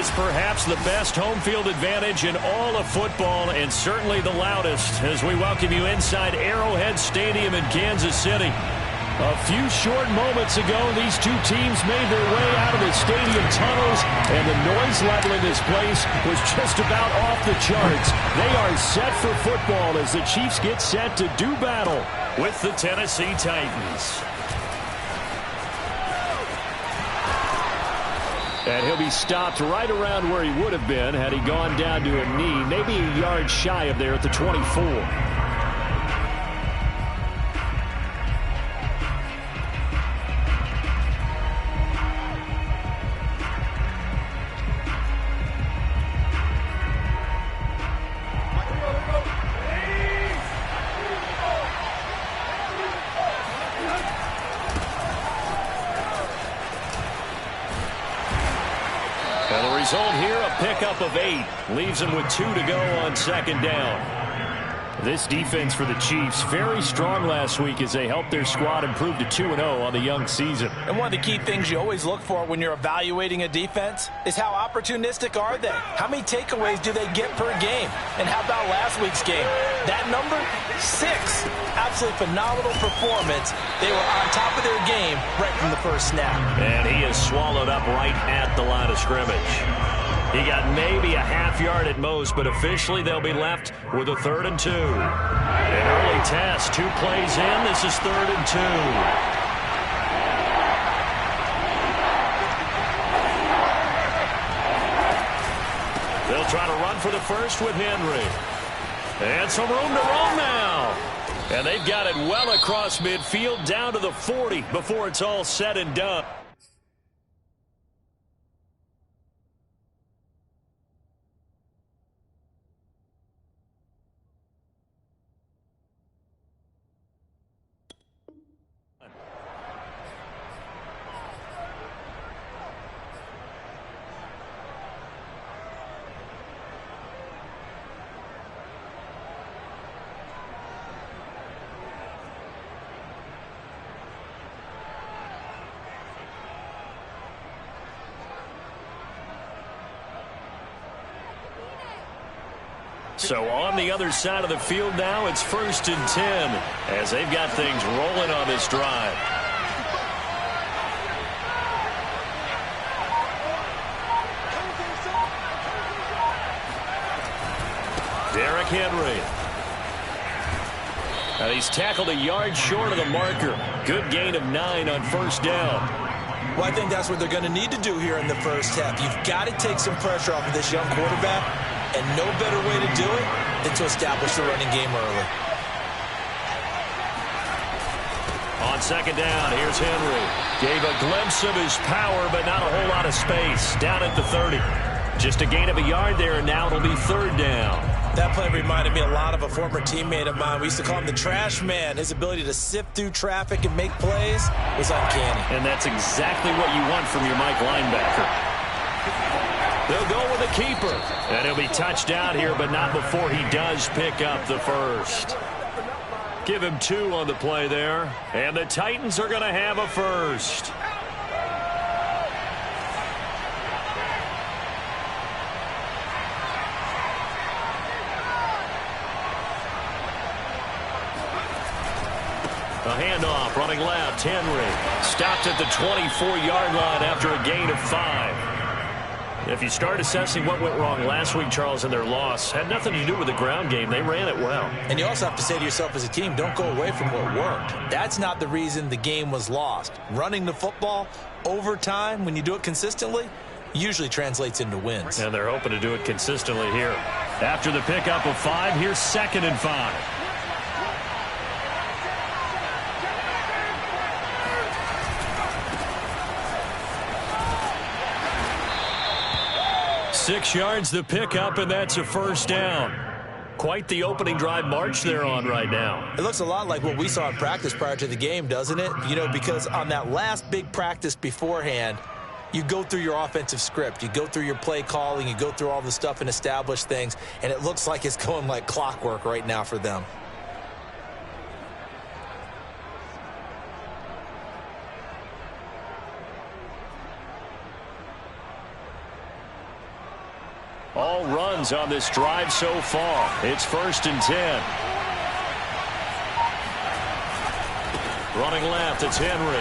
is perhaps the best home field advantage in all of football and certainly the loudest as we welcome you inside Arrowhead Stadium in Kansas City. A few short moments ago, these two teams made their way out of the stadium tunnels, and the noise level in this place was just about off the charts. They are set for football as the Chiefs get set to do battle with the Tennessee Titans. And he'll be stopped right around where he would have been had he gone down to a knee, maybe a yard shy of there at the 24. Result here, a pickup of 8. Leaves them with 2 to go on second down. This defense for the Chiefs, very strong last week as they helped their squad improve to 2-0 on the young season. And one of the key things you always look for when you're evaluating a defense is how opportunistic are they? How many takeaways do they get per game? And how about last week's game? That number, 6. Absolutely phenomenal performance. They were on top of their game right from the first snap. And he is swallowed up right at the line of scrimmage. He got maybe a half yard at most, but officially they'll be left with a 3rd and 2. An early test, 2 plays in. This is 3rd and 2. They'll try to run for the first with Henry. And some room to roam now. And they've got it well across midfield down to the 40 before it's all said and done. So on the other side of the field now, it's 1st and 10 as they've got things rolling on this drive. Derrick Henry. And he's tackled a yard short of the marker. Good gain of 9 on 1st down. Well, I think that's what they're going to need to do here in the first half. You've got to take some pressure off of this young quarterback. And no better way to do it than to establish the running game early. On second down, here's Henry. Gave a glimpse of his power, but not a whole lot of space. Down at the 30. Just a gain of a yard there, and now it'll be 3rd down. That play reminded me a lot of a former teammate of mine. We used to call him the trash man. His ability to sift through traffic and make plays was uncanny. And that's exactly what you want from your Mike linebacker. They'll go with a keeper. And he'll be touched down here, but not before he does pick up the first. Give him 2 on the play there. And the Titans are going to have a first. A handoff, running left, Henry. Stopped at the 24-yard line after a gain of 5. If you start assessing what went wrong last week, Charles, in their loss, had nothing to do with the ground game. They ran it well. And you also have to say to yourself as a team, don't go away from what worked. That's not the reason the game was lost. Running the football over time, when you do it consistently, usually translates into wins. And they're hoping to do it consistently here. After the pickup of 5, here's 2nd and 5. Six yards the pickup, and that's a 1st down. Quite the opening drive march they're on right now. It looks a lot like what we saw in practice prior to the game, doesn't it? You know, because on that last big practice beforehand, you go through your offensive script. You go through your play calling. You go through all the stuff and establish things. And it looks like it's going like clockwork right now for them. All runs on this drive so far. It's 1st and 10. Running left, it's Henry.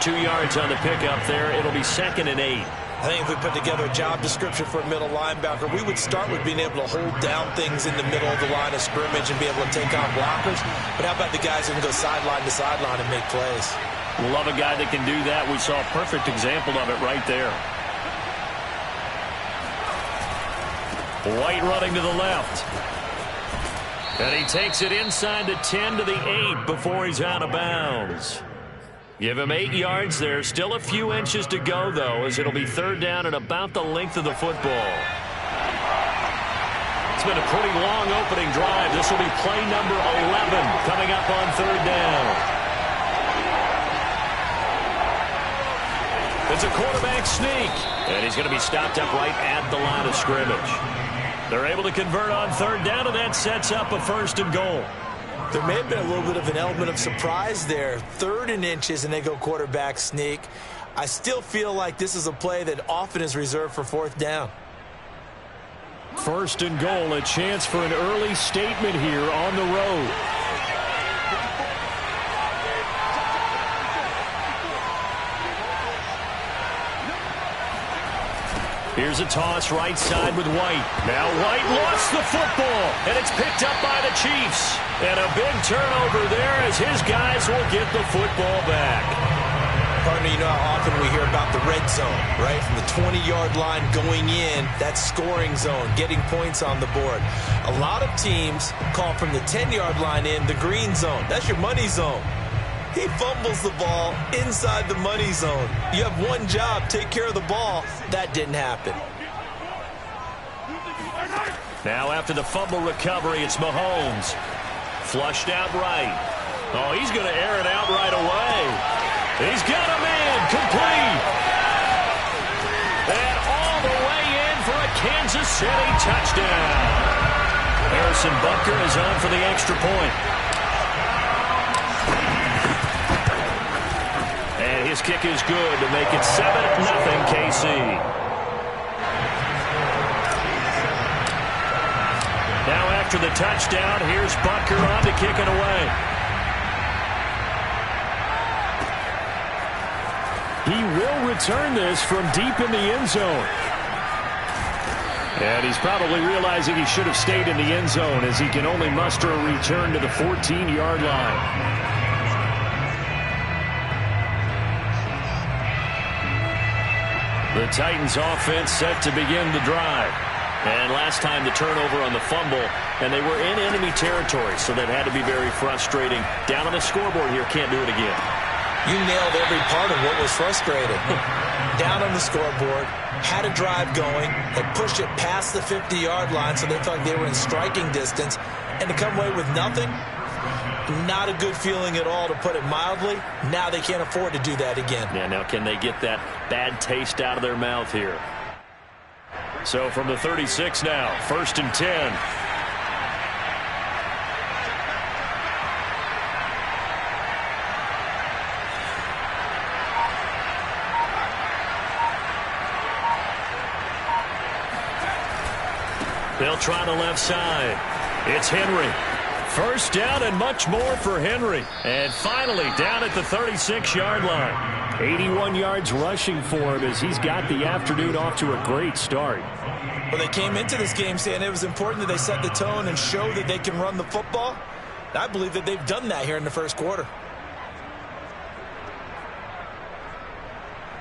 2 yards on the pickup there. It'll be 2nd and 8. I think if we put together a job description for a middle linebacker, we would start with being able to hold down things in the middle of the line of scrimmage and be able to take on blockers. But how about the guys who can go sideline to sideline and make plays? Love a guy that can do that. We saw a perfect example of it right there. White running to the left. And he takes it inside the 10 to the 8 before he's out of bounds. Give him 8 yards there. Still a few inches to go, though, as it'll be 3rd down and about the length of the football. It's been a pretty long opening drive. This will be play number 11 coming up on 3rd down. It's a quarterback sneak, and he's going to be stopped up right at the line of scrimmage. They're able to convert on 3rd down, and that sets up a 1st and goal. There may have been a little bit of an element of surprise there. 3rd and inches, and they go quarterback sneak. I still feel like this is a play that often is reserved for 4th down. 1st and goal, a chance for an early statement here on the road. Here's a toss right side with White. Now White lost the football, and it's picked up by the Chiefs. And a big turnover there as his guys will get the football back. Partner, you know how often we hear about the red zone, right? From the 20-yard line going in, that's scoring zone, getting points on the board. A lot of teams call from the 10-yard line in the green zone. That's your money zone. He fumbles the ball inside the money zone. You have one job, take care of the ball. That didn't happen. Now after the fumble recovery, it's Mahomes. Flushed out right. Oh, he's going to air it out right away. He's got a man complete. And all the way in for a Kansas City touchdown. Harrison Butker is on for the extra point. And his kick is good to make it 7-0 KC. Now after the touchdown, here's Butker on to kick it away. He will return this from deep in the end zone. And he's probably realizing he should have stayed in the end zone as he can only muster a return to the 14-yard line. The Titans offense set to begin the drive. And last time the turnover on the fumble, and they were in enemy territory, so that had to be very frustrating. Down on the scoreboard here, can't do it again. You nailed every part of what was frustrating. Down on the scoreboard, had a drive going, had pushed it past the 50-yard line, so they thought they were in striking distance, and to come away with nothing, not a good feeling at all, to put it mildly. Now they can't afford to do that again. Yeah, now can they get that bad taste out of their mouth here? So from the 36 now, 1st and 10. They'll try the left side. It's Henry. 1st down and much more for Henry. And finally down at the 36-yard line. 81 yards rushing for him as he's got the afternoon off to a great start. Well, they came into this game saying it was important that they set the tone and show that they can run the football. I believe that they've done that here in the first quarter.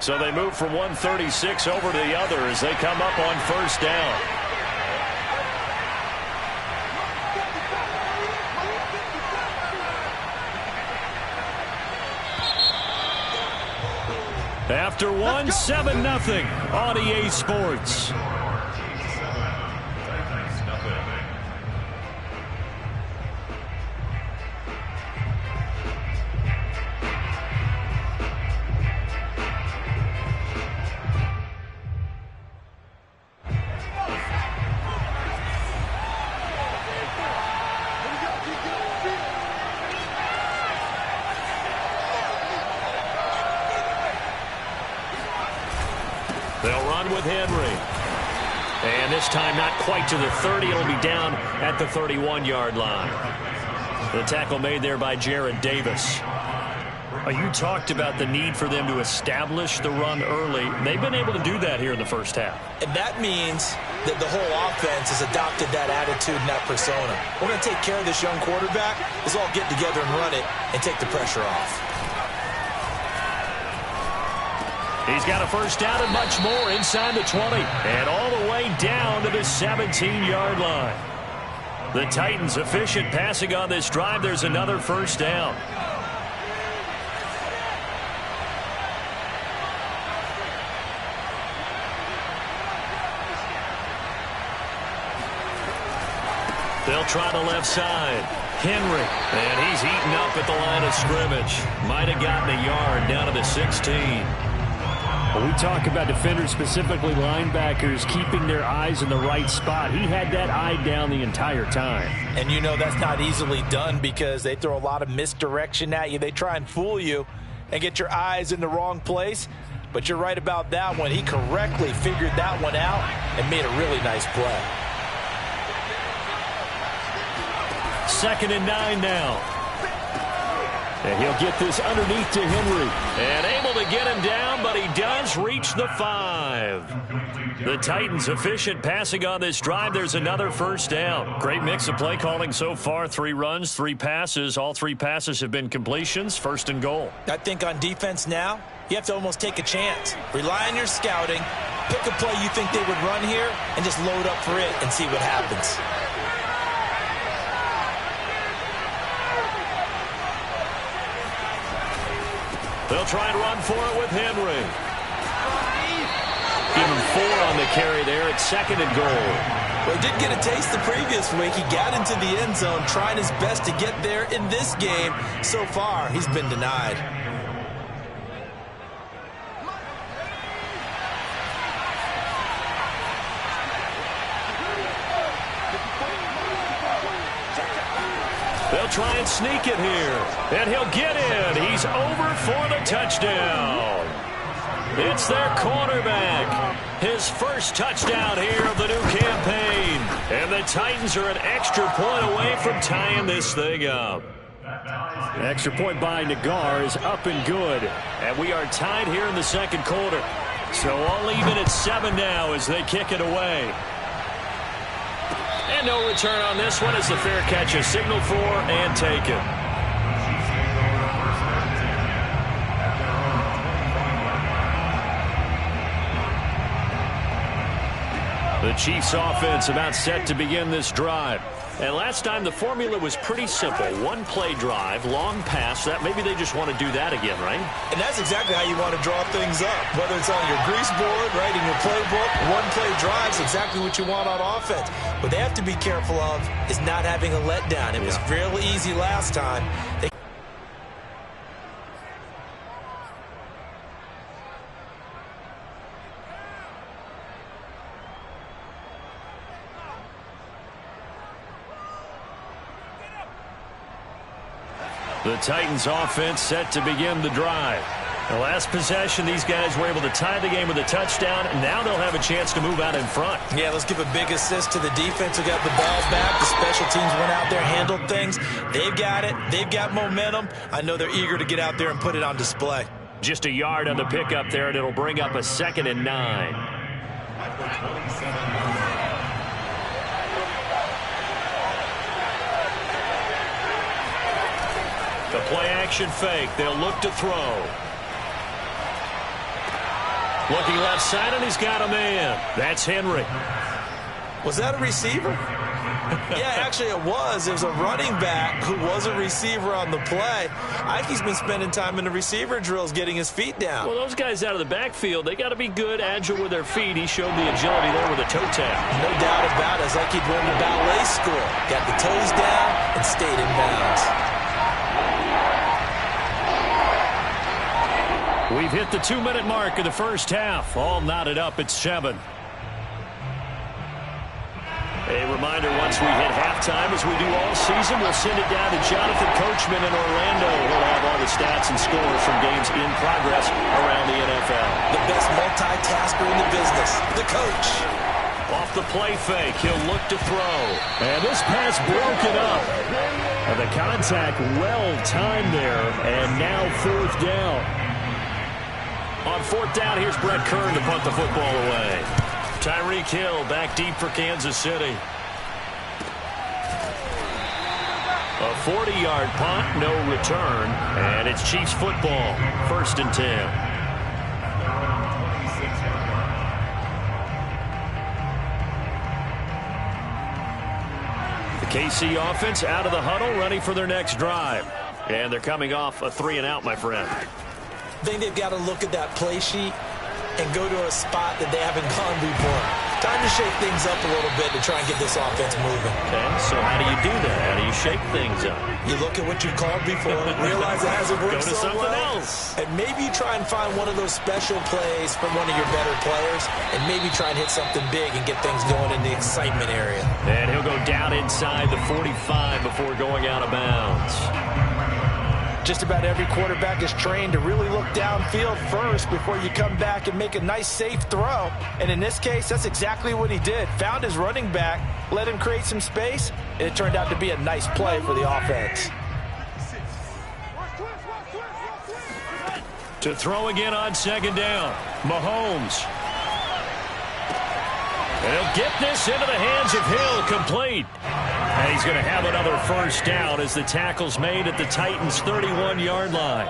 So they move from 136 over to the other as they come up on 1st down. After 7-0 on EA Sports. They'll run with Henry. And this time not quite to the 30. It'll be down at the 31-yard line. The tackle made there by Jarrad Davis. You talked about the need for them to establish the run early. They've been able to do that here in the first half. And that means that the whole offense has adopted that attitude and that persona. We're going to take care of this young quarterback. Let's all get together and run it and take the pressure off. He's got a first down and much more inside the 20. And all the way down to the 17-yard line. The Titans efficient passing on this drive. There's another first down. They'll try the left side. Henry, and he's eaten up at the line of scrimmage. Might have gotten a yard down to the 16. Well, we talk about defenders, specifically linebackers, keeping their eyes in the right spot. He had that eye down the entire time. And you know that's not easily done because they throw a lot of misdirection at you. They try and fool you and get your eyes in the wrong place. But you're right about that one. He correctly figured that one out and made a really nice play. 2nd and 9 now. And he'll get this underneath to Henry. And able to get him down, but he does reach the 5. The Titans efficient passing on this drive. There's another first down. Great mix of play calling so far. 3 runs, 3 passes. All 3 passes have been completions. 1st and goal. I think on defense now, you have to almost take a chance. Rely on your scouting. Pick a play you think they would run here and just load up for it and see what happens. They'll try and run for it with Henry. Give him 4 on the carry there. It's 2nd and goal. Well, he did get a taste the previous week. He got into the end zone, trying his best to get there in this game. So far, he's been denied. They'll try and sneak it here. And he'll get in. He's over for the touchdown. It's their quarterback. His first touchdown here of the new campaign. And the Titans are an extra point away from tying this thing up. Extra point by Nagar is up and good. And we are tied here in the 2nd quarter. So all even at 7 now as they kick it away. And no return on this one as the fair catch is signaled for and taken. The Chiefs offense about set to begin this drive. And last time the formula was pretty simple. 1 play drive, long pass. That maybe they just want to do that again, right? And that's exactly how you want to draw things up. Whether it's on your grease board, right, in your playbook, 1 play drive is exactly what you want on offense. What they have to be careful of is not having a letdown. It was fairly easy last time. The Titans offense set to begin the drive. The last possession, these guys were able to tie the game with a touchdown. Now they'll have a chance to move out in front. Yeah, let's give a big assist to the defense who got the ball back. The special teams went out there, handled things. They've got it. They've got momentum. I know they're eager to get out there and put it on display. Just a yard on the pickup there, and it'll bring up a 2nd and 9. The play-action fake. They'll look to throw. Looking left side, and he's got a man. That's Henry. Was that a receiver? Yeah, actually it was. It was a running back who was a receiver on the play. I think he's been spending time in the receiver drills getting his feet down. Well, those guys out of the backfield, they got to be good, agile with their feet. He showed the agility there with a toe tap. No doubt about it. It's like he'd run the ballet school. Got the toes down and stayed in bounds. We've hit the 2-minute mark of the first half. All knotted up at 7. A reminder, once we hit halftime, as we do all season, we'll send it down to Jonathan Coachman in Orlando. He'll have all the stats and scores from games in progress around the NFL. The best multitasker in the business, the coach. Off the play fake. He'll look to throw. And this pass broken up. And the contact well timed there. And now fourth down. On fourth down, here's Brett Kern to punt the football away. Tyreek Hill back deep for Kansas City. A 40-yard punt, no return. And it's Chiefs football. 1st and 10. KC offense out of the huddle, ready for their next drive. And they're coming off a 3-and-out, my friend. I think they've got to look at that play sheet and go to a spot that they haven't gone before. Time to shake things up a little bit to try and get this offense moving. Okay, so how do you do that? How do you shake things up? You look at what you've called before, realize it hasn't worked Go to so something well, else. and maybe try and find one of those special plays from one of your better players, and maybe try and hit something big and get things going in the excitement area. And he'll go down inside the 45 before going out of bounds. Just about every quarterback is trained to really look downfield first before you come back and make a nice, safe throw. And in this case, that's exactly what he did. Found his running back, let him create some space, and it turned out to be a nice play for the offense. To throw again on 2nd down, Mahomes. And he'll get this into the hands of Hill, complete. And he's going to have another 1st down as the tackle's made at the Titans' 31-yard line.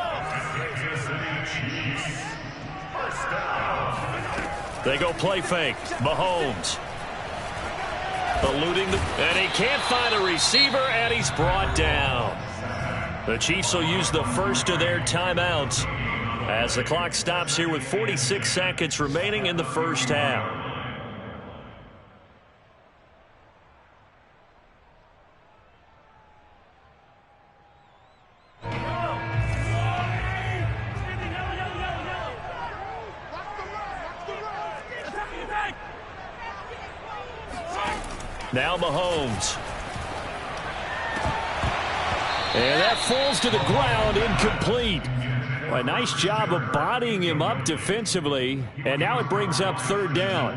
They go play fake. Mahomes. Eluding and he can't find a receiver, and he's brought down. The Chiefs will use the first of their timeouts as the clock stops here with 46 seconds remaining in the first half. Now Mahomes. And that falls to the ground, incomplete. A nice job of bodying him up defensively. And now it brings up 3rd down.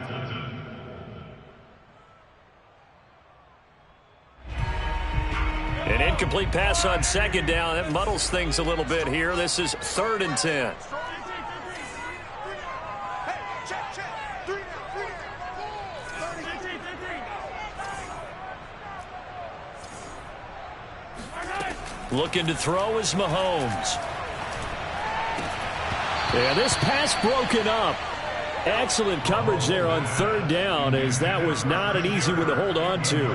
An incomplete pass on 2nd down. That muddles things a little bit here. This is 3rd and 10. Looking to throw is Mahomes. And this pass broken up. Excellent coverage there on 3rd down, as that was not an easy one to hold on to.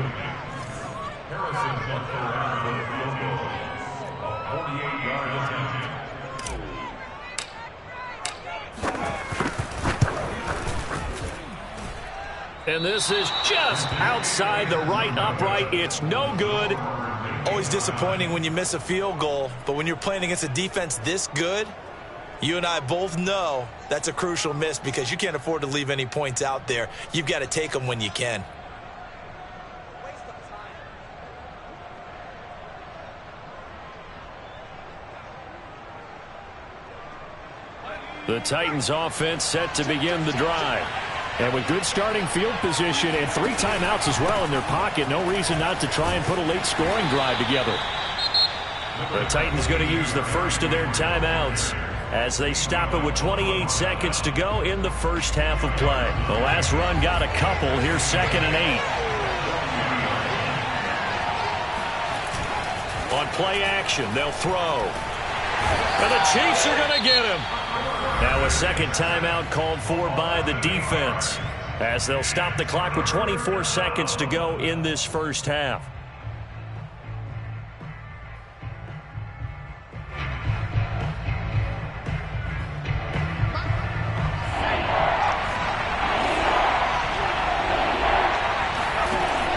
And this is just outside the right upright. It's no good. Always disappointing when you miss a field goal, but when you're playing against a defense this good, you and I both know that's a crucial miss because you can't afford to leave any points out there. You've got to take them when you can. The Titans offense set to begin the drive. And with good starting field position and 3 timeouts as well in their pocket, no reason not to try and put a late scoring drive together. The Titans going to use the first of their timeouts as they stop it with 28 seconds to go in the first half of play. The last run got a couple. Here's 2nd and 8. On play action, they'll throw. And the Chiefs are going to get him. Now a second timeout called for by the defense as they'll stop the clock with 24 seconds to go in this first half.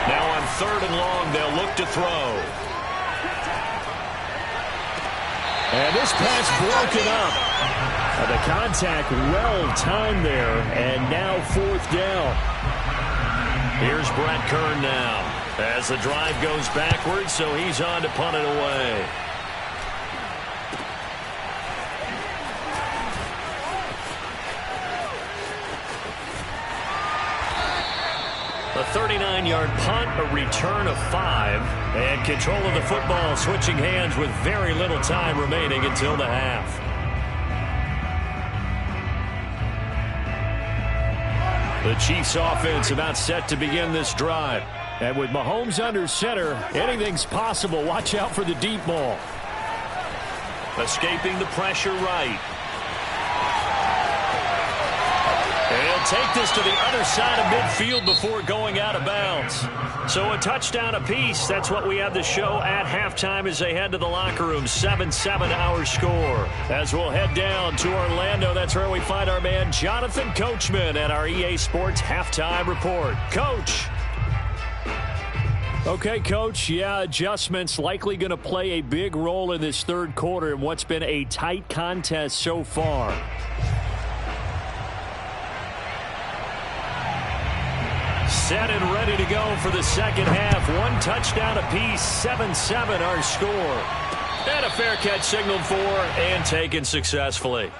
Now on 3rd and long, they'll look to throw. And this pass broken up. The contact well timed there, and now 4th down. Here's Brett Kern now as the drive goes backwards, so he's on to punt it away. A 39-yard punt, a return of 5, and control of the football switching hands with very little time remaining until the half. The Chiefs offense about set to begin this drive. And with Mahomes under center, anything's possible. Watch out for the deep ball. Escaping the pressure right. And he'll take this to the other side of midfield before going out of bounds. So a touchdown apiece. That's what we have the show at halftime as they head to the locker room. 7-7 our score. As we'll head down to Orlando, that's where we find our man Jonathan Coachman at our EA Sports Halftime Report. Coach. Okay, Coach, yeah, adjustments likely going to play a big role in this third quarter in what's been a tight contest so far. Set and ready to go for the second half. One touchdown apiece, 7-7 our score. And a fair catch signaled for and taken successfully.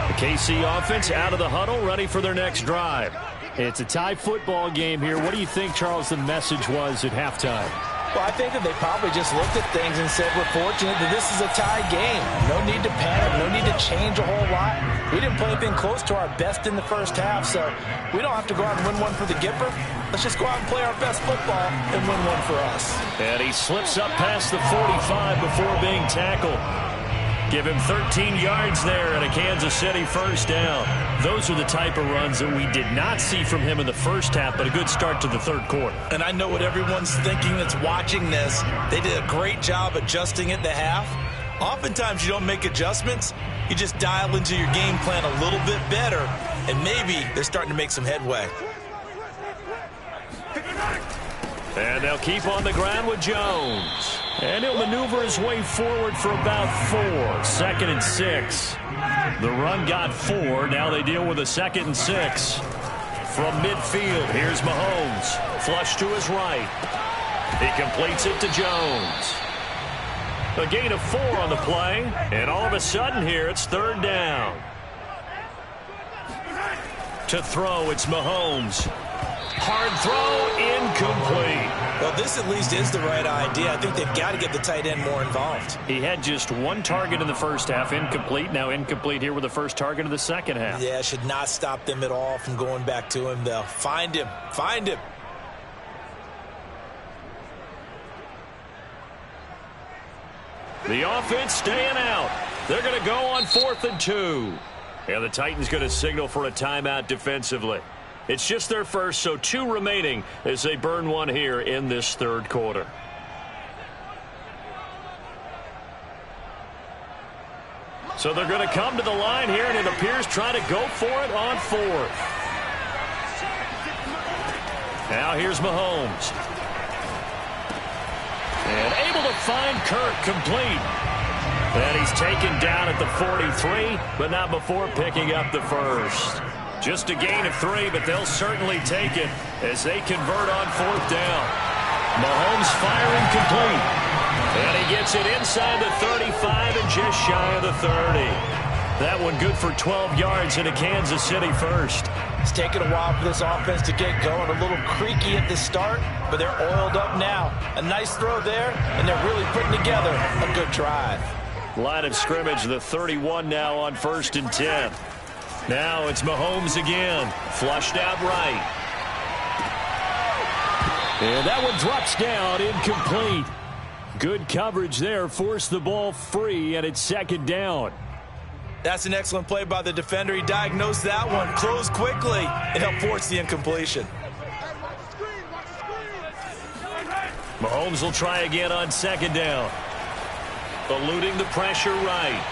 The KC offense out of the huddle, ready for their next drive. It's a tie football game here. What do you think, Charles, the message was at halftime? Well, I think that they probably just looked at things and said, we're fortunate that this is a tie game. No need to panic. No need to change a whole lot. We didn't play anything close to our best in the first half, so we don't have to go out and win one for the Gipper. Let's just go out and play our best football and win one for us. And he slips up past the 45 before being tackled. Give him 13 yards there and a Kansas City first down. Those are the type of runs that we did not see from him in the first half, but a good start to the third quarter. And I know what everyone's thinking that's watching this. They did a great job adjusting at the half. Oftentimes you don't make adjustments. You just dial into your game plan a little bit better, and maybe they're starting to make some headway. And they'll keep on the ground with Jones. And he'll maneuver his way forward for about 4. 2nd and 6. The run got 4. Now they deal with a 2nd and 6. From midfield, here's Mahomes. Flush to his right. He completes it to Jones. A gain of 4 on the play. And all of a sudden here, it's third down. To throw, it's Mahomes. Hard throw, incomplete. Well, this at least is the right idea. I think they've got to get the tight end more involved. He had just 1 target in the first half, incomplete. Now incomplete here with the first target of the second half. Yeah, should not stop them at all from going back to him, though. Find him. Find him. The offense staying out. They're going to go on 4th and 2. And the Titans going to signal for a timeout defensively. It's just their first, so 2 remaining as they burn one here in this third quarter. So they're going to come to the line here, and it appears trying to go for it on 4th. Now here's Mahomes. And able to find Kirk complete. And he's taken down at the 43, but not before picking up the first. Just a gain of 3, but they'll certainly take it as they convert on 4th down. Mahomes firing complete. And he gets it inside the 35 and just shy of the 30. That one good for 12 yards in a Kansas City first. It's taken a while for this offense to get going. A little creaky at the start, but they're oiled up now. A nice throw there, and they're really putting together a good drive. Line of scrimmage, the 31 now on 1st and 10. Now it's Mahomes again. Flushed out right. And that one drops down, incomplete. Good coverage there. Forced the ball free, and it's 2nd down. That's an excellent play by the defender. He diagnosed that one, closed quickly, and helped force the incompletion. Mahomes will try again on 2nd down. Eluding the pressure right.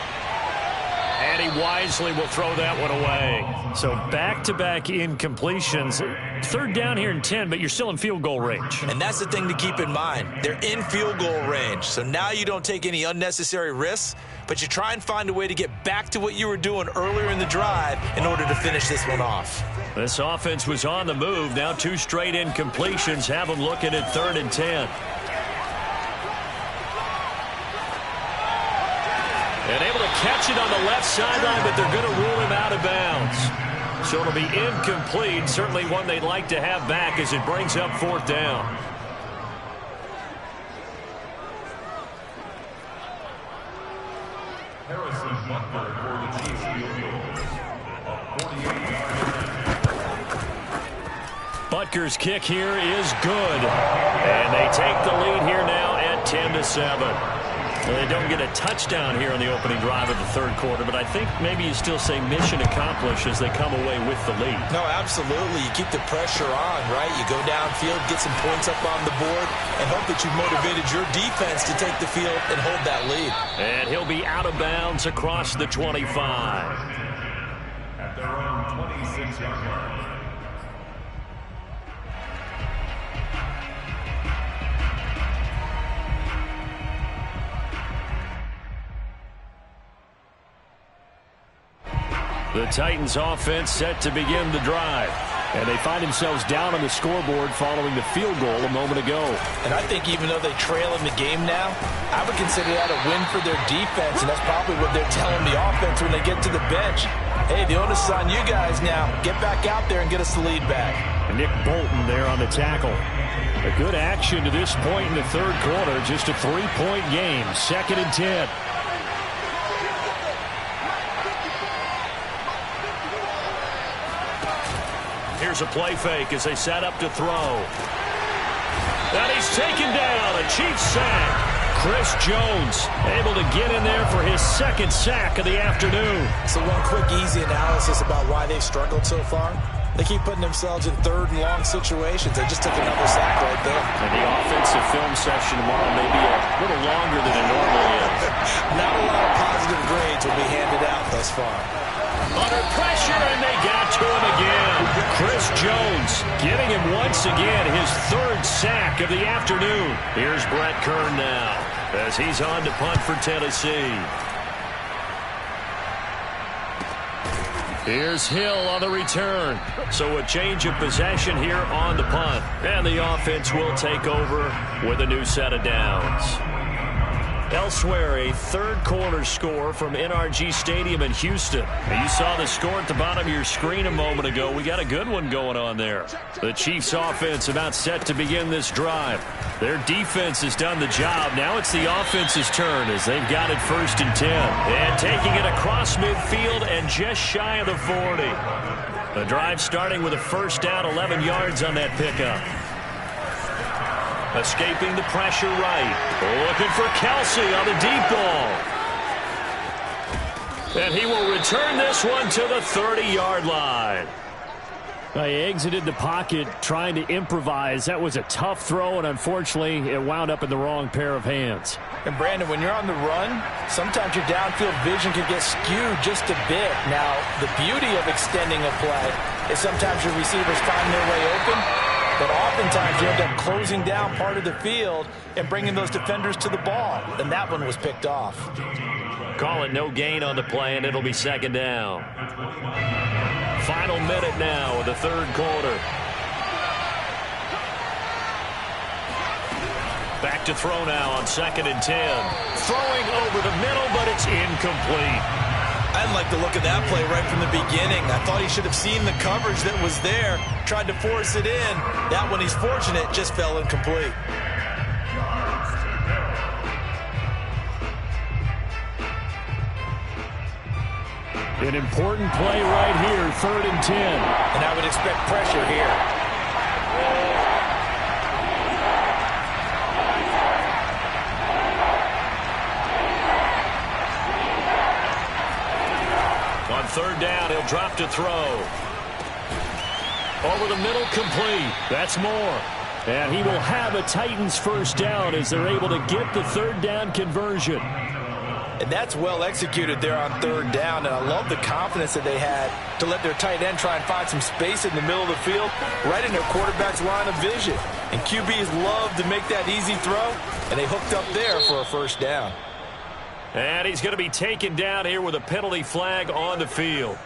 And he wisely will throw that one away. So back-to-back incompletions. Third down here and 10, but you're still in field goal range. And that's the thing to keep in mind. They're in field goal range. So now you don't take any unnecessary risks, but you try and find a way to get back to what you were doing earlier in the drive in order to finish this one off. This offense was on the move. Now 2 straight incompletions have them looking at 3rd and 10. And able to catch it on the left sideline, but they're going to rule him out of bounds. So it'll be incomplete. Certainly one they'd like to have back as it brings up 4th down. Harrison Butker for the Chiefs field goal. Butker's kick here is good. And they take the lead here now at 10-7. Well, they don't get a touchdown here on the opening drive of the 3rd quarter, but I think maybe you still say mission accomplished as they come away with the lead. No, absolutely. You keep the pressure on, right? You go downfield, get some points up on the board, and hope that you've motivated your defense to take the field and hold that lead. And he'll be out of bounds across the 25. At their own 26-yard line. The Titans offense set to begin the drive. And they find themselves down on the scoreboard following the field goal a moment ago. And I think even though they trail in the game now, I would consider that a win for their defense, and that's probably what they're telling the offense when they get to the bench. Hey, the onus is on you guys now. Get back out there and get us the lead back. And Nick Bolton there on the tackle. A good action to this point in the 3rd quarter. Just a 3-point game. 2nd and 10. Here's a play fake as they set up to throw. And he's taken down. A Chiefs sack. Chris Jones able to get in there for his 2nd sack of the afternoon. So one quick, easy analysis about why they've struggled so far. They keep putting themselves in 3rd and long situations. They just took another sack right there. And the offensive film session tomorrow may be a little longer than it normally is. Not a lot of positive grades will be handed out thus far. Under pressure, and they got to him again. Chris Jones getting him once again, his 3rd sack of the afternoon. Here's Brett Kern now as he's on to punt for Tennessee. Here's Hill on the return. So a change of possession here on the punt. And the offense will take over with a new set of downs. Elsewhere, a 3rd quarter score from NRG Stadium in Houston. And you saw the score at the bottom of your screen a moment ago. We got a good one going on there. The Chiefs offense about set to begin this drive. Their defense has done the job. Now it's the offense's turn as they've got it 1st and 10. And taking it across midfield and just shy of the 40. The drive starting with a 1st down, 11 yards on that pickup. Escaping the pressure right. Looking for Kelsey on the deep ball. And he will return this one to the 30-yard line. He exited the pocket trying to improvise. That was a tough throw, and unfortunately, it wound up in the wrong pair of hands. And, Brandon, when you're on the run, sometimes your downfield vision can get skewed just a bit. Now, the beauty of extending a play is sometimes your receivers find their way open, but oftentimes you end up closing down part of the field and bringing those defenders to the ball. And that one was picked off. Call it no gain on the play, and it'll be 2nd down. Final minute now of the 3rd quarter. Back to throw now on 2nd and 10. Throwing over the middle, but it's incomplete. I didn't like the look of that play right from the beginning. I thought he should have seen the coverage that was there, tried to force it in. That one, he's fortunate, just fell incomplete. An important play right here, 3rd and 10. And I would expect pressure here. On 3rd down, he'll drop to throw. Over the middle, complete. That's more. And he will have a Titans 1st down as they're able to get the 3rd down conversion. And that's well executed there on third down. And I love the confidence that they had to let their tight end try and find some space in the middle of the field, right in their quarterback's line of vision. And QBs love to make that easy throw, and they hooked up there for a first down. And he's going to be taken down here with a penalty flag on the field.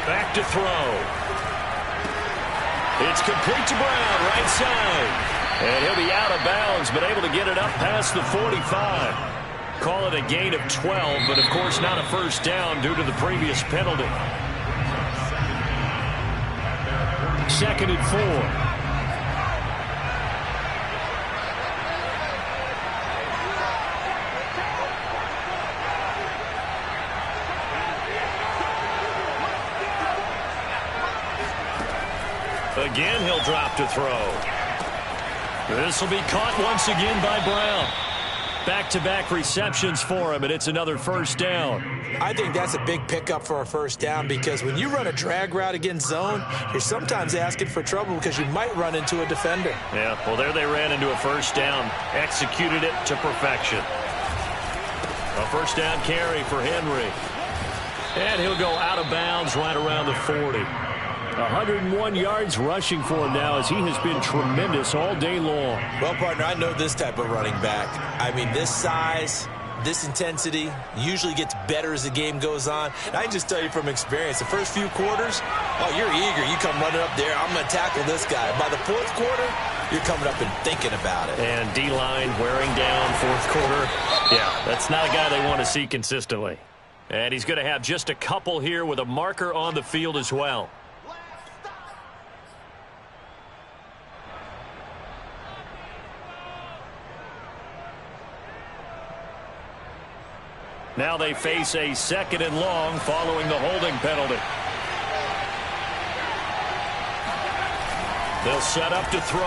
Back to throw. It's complete to Brown, right side. And he'll be out of bounds, but able to get it up past the 45. Call it a gain of 12, but of course not a first down due to the previous penalty. 2nd and 4. Again, he'll drop to throw. This will be caught once again by Brown. Back-to-back receptions for him, and it's another first down. I think that's a big pickup for a first down because when you run a drag route against zone, you're sometimes asking for trouble because you might run into a defender. Yeah, well, there they ran into a first down. Executed it to perfection. A first down carry for Henry. And he'll go out of bounds right around the 40. 101 yards rushing for him now as he has been tremendous all day long. Well, partner, I know this type of running back. I mean, this size, this intensity usually gets better as the game goes on. And I can just tell you from experience, the first few quarters, oh, you're eager. You come running up there, I'm going to tackle this guy. By the fourth quarter, you're coming up and thinking about it. And D-line wearing down fourth quarter. Yeah, that's not a guy they want to see consistently. And he's going to have just a couple here with a marker on the field as well. Now they face a 2nd and long following the holding penalty. They'll set up to throw.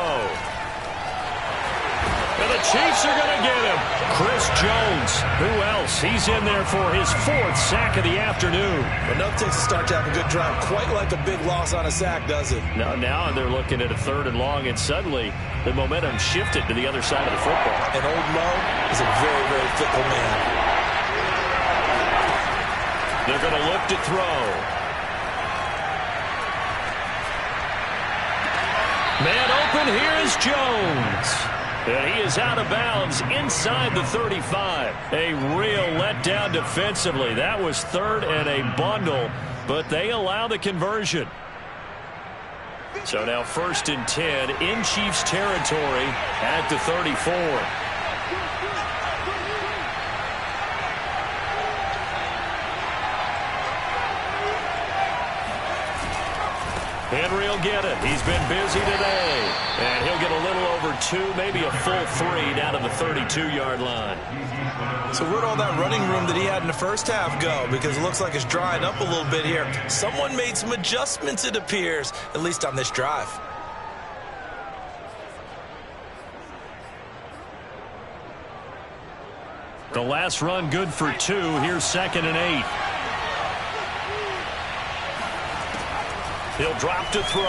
And the Chiefs are going to get him. Chris Jones. Who else? He's in there for his 4th sack of the afternoon. Enough takes to start to have a good drive. Quite like a big loss on a sack, does it? Now they're looking at a 3rd and long, and suddenly the momentum shifted to the other side of the football. And Old Mo is a very, very fickle man. They're going to look to throw. Man open, here is Jones. And he is out of bounds inside the 35. A real letdown defensively. That was 3rd and a bundle, but they allow the conversion. So now 1st and 10 in Chiefs territory at the 34. Henry will get it. He's been busy today. And he'll get a little over 2, maybe a full 3 down to the 32-yard line. So where'd all that running room that he had in the first half go? Because it looks like it's drying up a little bit here. Someone made some adjustments, it appears, at least on this drive. The last run good for 2. Here's 2nd and 8. He'll drop to throw.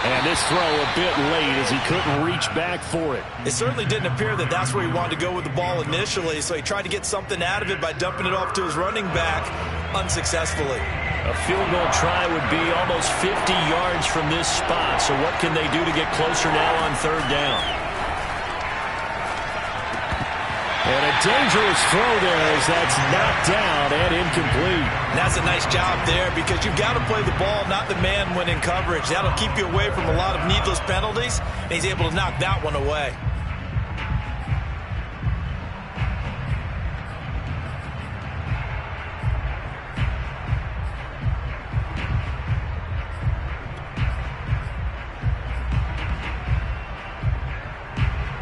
And this throw a bit late as he couldn't reach back for it. It certainly didn't appear that that's where he wanted to go with the ball initially, so he tried to get something out of it by dumping it off to his running back unsuccessfully. A field goal try would be almost 50 yards from this spot, so what can they do to get closer now on 3rd down? And a dangerous throw there as that's knocked down and incomplete. And that's a nice job there because you've got to play the ball, not the man when in coverage. That'll keep you away from a lot of needless penalties, and he's able to knock that one away.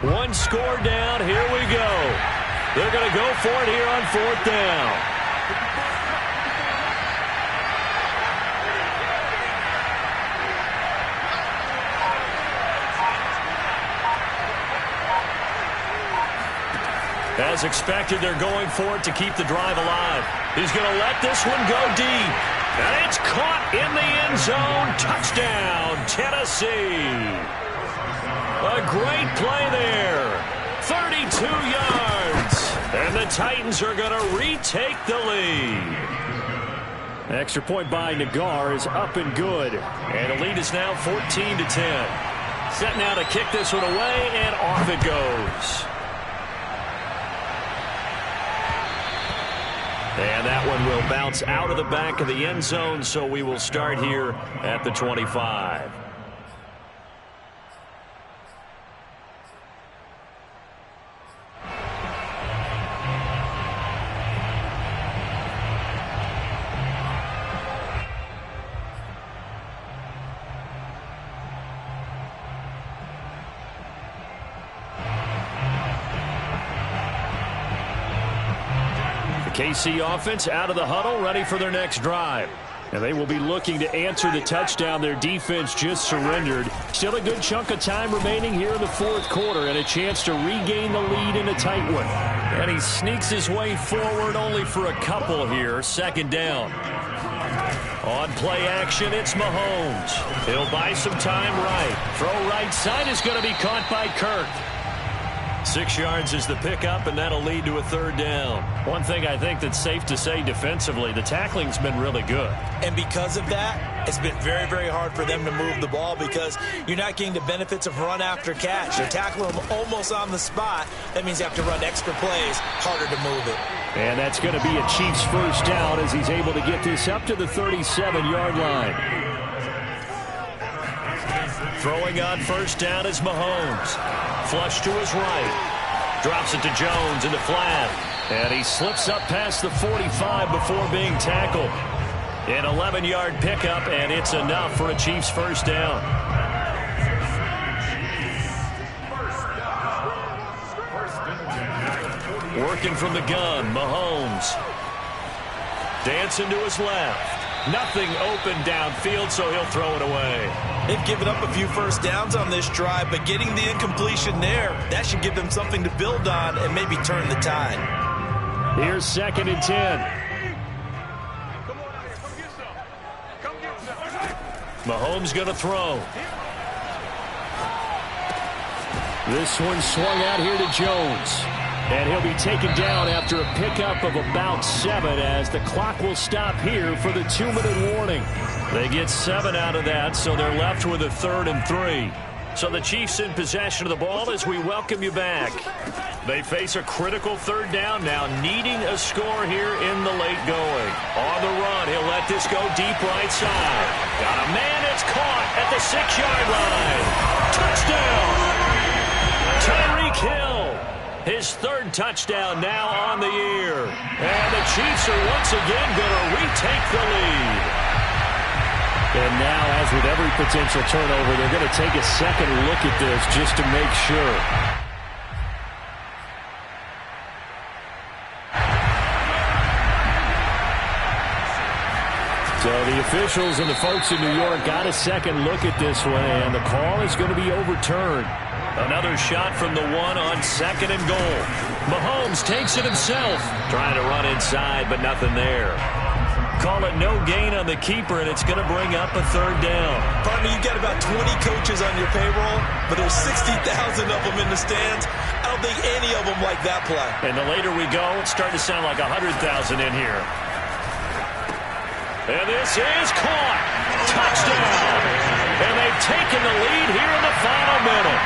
One score down. Here we go. They're going to go for it here on 4th down. As expected, they're going for it to keep the drive alive. He's going to let this one go deep. And it's caught in the end zone. Touchdown, Tennessee. A great play there. 32 yards. And the Titans are going to retake the lead. Extra point by Nagar is up and good. And the lead is now 14-10. Set now to kick this one away, and off it goes. And that one will bounce out of the back of the end zone, so we will start here at the 25. KC offense out of the huddle, ready for their next drive. And they will be looking to answer the touchdown their defense just surrendered. Still a good chunk of time remaining here in the fourth quarter and a chance to regain the lead in a tight one. And he sneaks his way forward only for a couple here. Second down. On play action, it's Mahomes. He'll buy some time right. Throw right side is going to be caught by Kirk. 6 yards is the pickup, and that'll lead to a third down. One thing I think that's safe to say defensively, the tackling's been really good. And because of that, it's been very, very hard for them to move the ball because you're not getting the benefits of run after catch. You're tackling them almost on the spot. That means you have to run extra plays, harder to move it. And that's going to be a Chiefs first down as he's able to get this up to the 37-yard line. Throwing on first down is Mahomes. Flush to his right. Drops it to Jones in the flat. And he slips up past the 45 before being tackled. An 11-yard pickup, and it's enough for a Chiefs first down. Working from the gun, Mahomes. Dancing to his left. Nothing open downfield, so he'll throw it away. They've given up a few first downs on this drive, but getting the incompletion there, that should give them something to build on and maybe turn the tide. Here's 2nd and 10. Mahomes going to throw. This one swung out here to Jones. And he'll be taken down after a pickup of about 7 as the clock will stop here for the 2-minute warning. They get 7 out of that, so they're left with a 3rd and 3. So the Chiefs in possession of the ball as we welcome you back. They face a critical third down now, needing a score here in the late going. On the run, he'll let this go deep right side. Got a man, it's caught at the 6-yard line. Touchdown! Tyreek Hill. His 3rd touchdown now on the year. And the Chiefs are once again going to retake the lead. And now, as with every potential turnover, they're going to take a second look at this just to make sure. So the officials and the folks in New York got a second look at this one, and the call is going to be overturned. Another shot from the 1 on 2nd and goal. Mahomes takes it himself. Trying to run inside, but nothing there. Call it no gain on the keeper, and it's going to bring up a 3rd down. Partner, you've got about 20 coaches on your payroll, but there's 60,000 of them in the stands. I don't think any of them like that play. And the later we go, it's starting to sound like 100,000 in here. And this is caught. Touchdown. And they've taken the lead here in the final minute.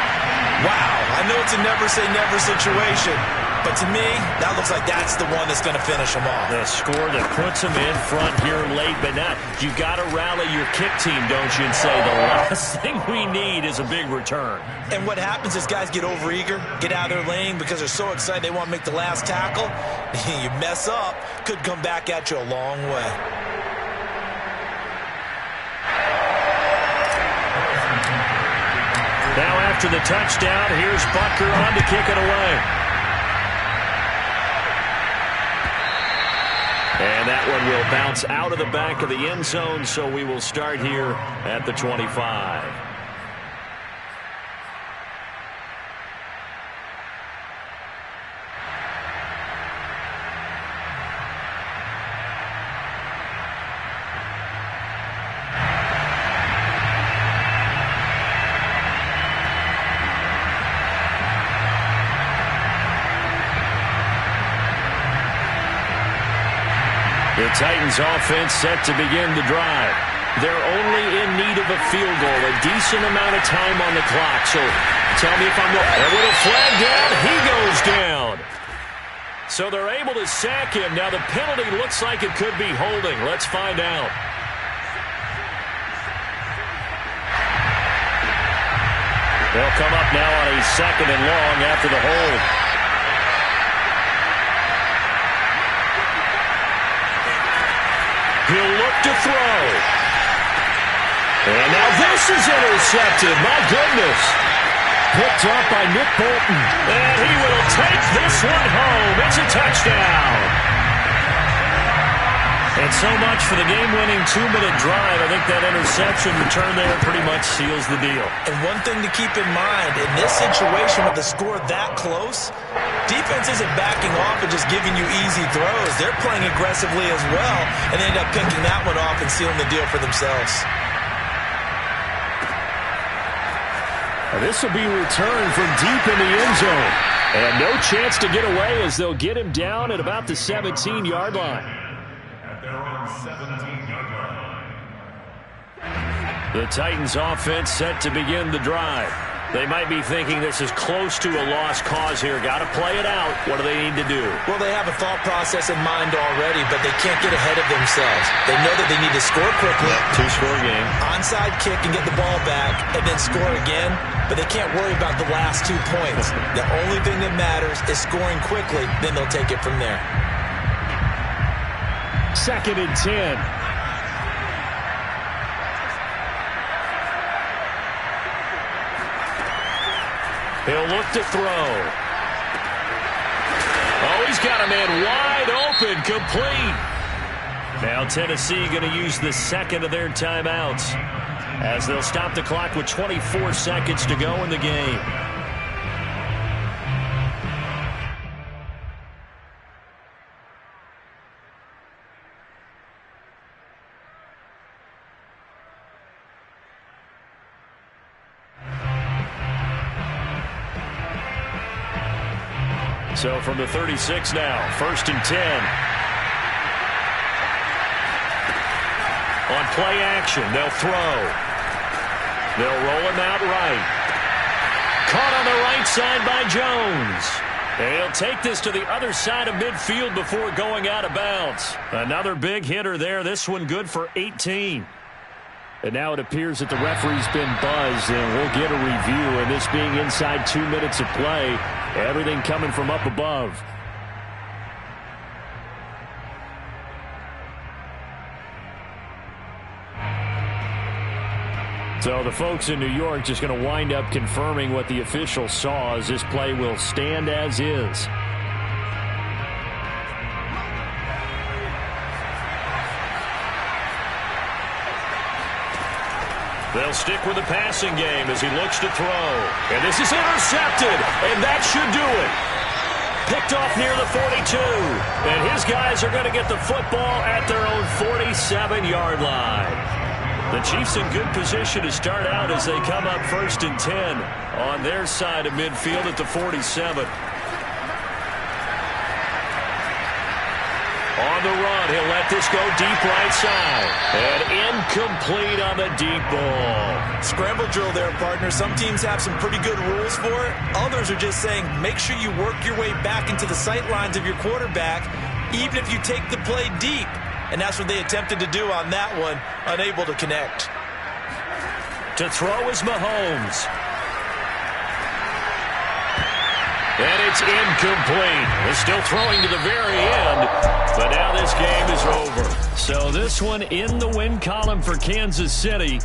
Wow, I know it's a never-say-never situation, but to me, that looks like that's the one that's going to finish them off. The score that puts them in front here late, but now you got to rally your kick team, don't you, and say the last thing we need is a big return. And what happens is guys get overeager, get out of their lane because they're so excited they want to make the last tackle. You mess up, could come back at you a long way. Now after the touchdown, here's Butker on to kick it away. And that one will bounce out of the back of the end zone, so we will start here at the 25. The Titans offense set to begin the drive. They're only in need of a field goal, a decent amount of time on the clock. So tell me if I'm wrong. And with a flag down, he goes down. So they're able to sack him. Now the penalty looks like it could be holding. Let's find out. They'll come up now on a 2nd and long after the hold. He'll look to throw. And now this is intercepted. My goodness. Picked up by Nick Bolton. And he will take this one home. It's a touchdown. And so much for the game-winning 2-minute drive. I think that interception return there pretty much seals the deal. And one thing to keep in mind, in this situation with the score that close, defense isn't backing off and just giving you easy throws. They're playing aggressively as well, and they end up picking that one off and sealing the deal for themselves. This will be returned from deep in the end zone. And no chance to get away as they'll get him down at about the 17-yard line. At their own 17-yard line. The Titans offense set to begin the drive. They might be thinking this is close to a lost cause here. Got to play it out. What do they need to do? Well, they have a thought process in mind already, but they can't get ahead of themselves. They know that they need to score quickly. Two-score game. Onside kick and get the ball back and then score again, but they can't worry about the last 2 points. The only thing that matters is scoring quickly, then they'll take it from there. 2nd and 10. He'll look to throw. Oh, he's got a man wide open, complete. Now Tennessee going to use the 2nd of their timeouts as they'll stop the clock with 24 seconds to go in the game. So from the 36 now, 1st and 10. On play action, they'll throw. They'll roll him out right. Caught on the right side by Jones. And he'll take this to the other side of midfield before going out of bounds. Another big hitter there. This one good for 18. And now it appears that the referee's been buzzed, and we'll get a review. And this being inside 2 minutes of play, everything coming from up above. So the folks in New York just going to wind up confirming what the official saw, as this play will stand as is. They'll stick with the passing game as he looks to throw. And this is intercepted, and that should do it. Picked off near the 42. And his guys are going to get the football at their own 47-yard line. The Chiefs in good position to start out as they come up 1st and 10 on their side of midfield at the 47. On the run, he'll let this go deep right side. And incomplete on the deep ball. Scramble drill there, partner. Some teams have some pretty good rules for it. Others are just saying make sure you work your way back into the sight lines of your quarterback, even if you take the play deep. And that's what they attempted to do on that one, unable to connect. To throw is Mahomes. And it's incomplete. They're still throwing to the very end, but now this game is over. So this one in the win column for Kansas City.